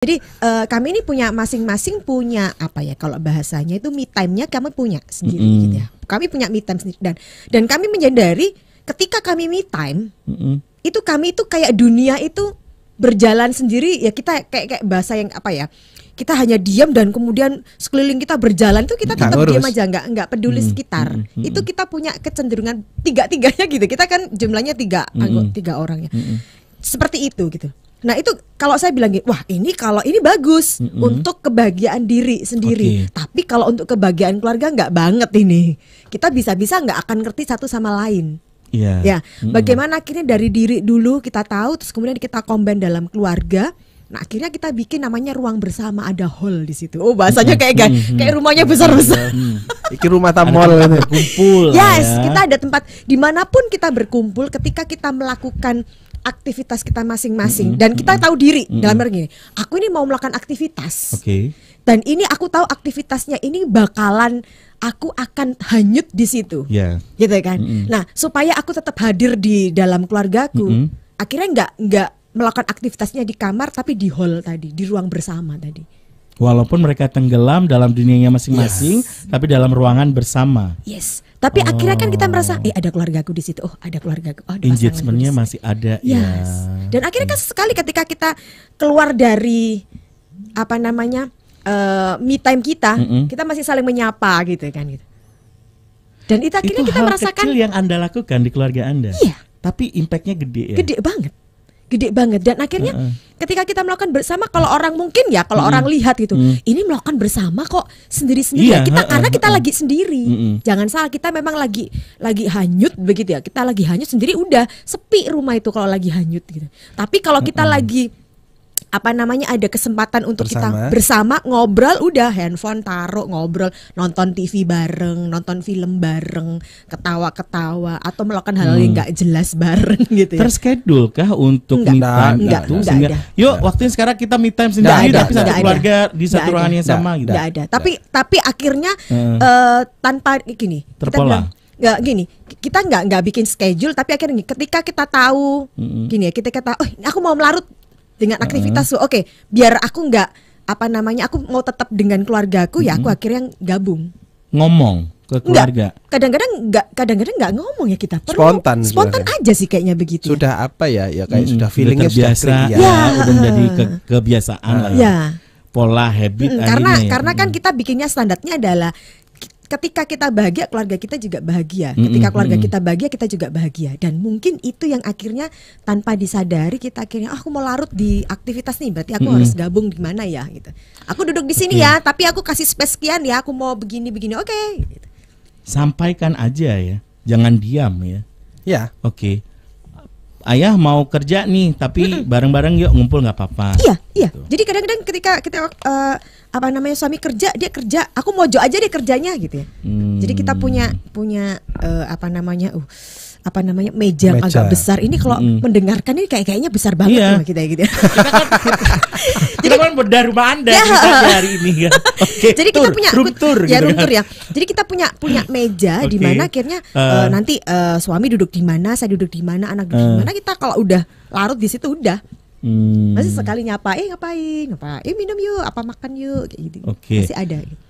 Jadi kami ini punya masing-masing punya apa ya, kalau bahasanya itu me time-nya kami punya sendiri gitu ya. Kami punya me time sendiri dan kami menyadari ketika kami me time itu kami itu kayak dunia itu berjalan sendiri ya, kita kayak bahasa yang apa ya, kita hanya diam dan kemudian sekeliling kita berjalan itu kita tetap diam aja, nggak peduli sekitar. Itu kita punya kecenderungan tiga-tiganya gitu. Kita kan jumlahnya tiga orang ya. Seperti itu gitu. Nah itu kalau saya bilang, wah ini kalau ini bagus untuk kebahagiaan diri sendiri. Tapi kalau untuk kebahagiaan keluarga nggak banget ini. Kita bisa-bisa nggak akan ngerti satu sama lain. Ya, bagaimana akhirnya dari diri dulu kita tahu, terus kemudian kita combine dalam keluarga. Nah akhirnya kita bikin namanya ruang bersama, ada hall di situ. Oh bahasanya kayak rumahnya besar-besar. Iki rumah tamol berkumpul. Yes, kita ada tempat dimanapun kita berkumpul ketika kita melakukan aktivitas kita masing-masing dan kita tahu diri dalam arti gini, aku ini mau melakukan aktivitas dan ini aku tahu aktivitasnya ini bakalan aku akan hanyut di situ, gitu kan. Nah supaya aku tetap hadir di dalam keluargaku, akhirnya nggak melakukan aktivitasnya di kamar tapi di hall tadi, di ruang bersama tadi. Walaupun mereka tenggelam dalam dunianya masing-masing, tapi dalam ruangan bersama. Yes. Tapi akhirnya kan kita merasa, ada keluargaku di situ. Oh, ada keluargaku. Oh, engagement-nya masih ada. Yes. Dan akhirnya kan sekali ketika kita keluar dari apa namanya me time kita, kita masih saling menyapa gitu kan gitu. Dan itu akhirnya kita merasakan kecil yang Anda lakukan di keluarga Anda. Iya. Tapi impactnya gede ya. Gede banget dan akhirnya ketika kita melakukan bersama, kalau orang mungkin ya kalau orang lihat gitu ini melakukan bersama kok sendiri-sendiri ya kita karena kita lagi sendiri. Jangan salah, kita memang lagi hanyut begitu ya, kita lagi hanyut sendiri, udah sepi rumah itu kalau lagi hanyut gitu. Tapi kalau kita lagi apa namanya ada kesempatan untuk kita bersama ngobrol, udah handphone taruh, ngobrol, nonton TV bareng, nonton film bareng, ketawa-ketawa atau melakukan hal yang nggak jelas bareng gitu ya. Terschedule kah untuk me time itu? Yuk waktunya sekarang kita me time sendiri tapi satu keluarga di satu ruangan yang sama gitu. Nggak ada. Tapi akhirnya tanpa gini terpola. Nggak gini, kita nggak bikin schedule, tapi akhirnya ketika kita tahu gini ya, kita tahu, aku mau melarut dengan aktivitas tuh, oke, biar aku nggak apa namanya, aku mau tetap dengan keluargaku ya, aku akhirnya gabung. Ngomong ke keluarga. Kadang-kadang nggak ngomong ya kita. Spontan aja sih kayaknya begitu. Sudah apa ya kayak sudah feelingnya sudah terbiasa, udah menjadi kebiasaan lah ya. Pola habit karena kan kita bikinnya standarnya adalah ketika kita bahagia, keluarga kita juga bahagia. Ketika keluarga kita bahagia, kita juga bahagia. Dan mungkin itu yang akhirnya tanpa disadari kita akhirnya, aku mau larut di aktivitas nih, berarti aku harus gabung di mana ya gitu. Aku duduk di sini ya, tapi aku kasih space sekian ya, aku mau begini-begini, oke. Gitu. Sampaikan aja ya, jangan diam ya. Ya. Oke. Ayah mau kerja nih, tapi bareng-bareng yuk ngumpul nggak apa-apa. Iya. Gitu. Jadi kadang-kadang ketika kita apa namanya suami kerja, dia kerja, aku mojo aja deh kerjanya gitu ya. Jadi kita punya apa namanya meja yang agak besar. Ini kalau mendengarkan ini kayaknya besar banget sama kita gitu. Kita kan bedah rumah Anda hari ini kan. Jadi kita punya room tour ya. Jadi kita punya meja di mana akhirnya nanti suami duduk di mana, saya duduk di mana, anak duduk di mana. Kita kalau udah larut di situ udah. Masih sekali nyapa, ngapain, minum yuk, apa makan yuk, kayak gitu. Masih ada. Gitu.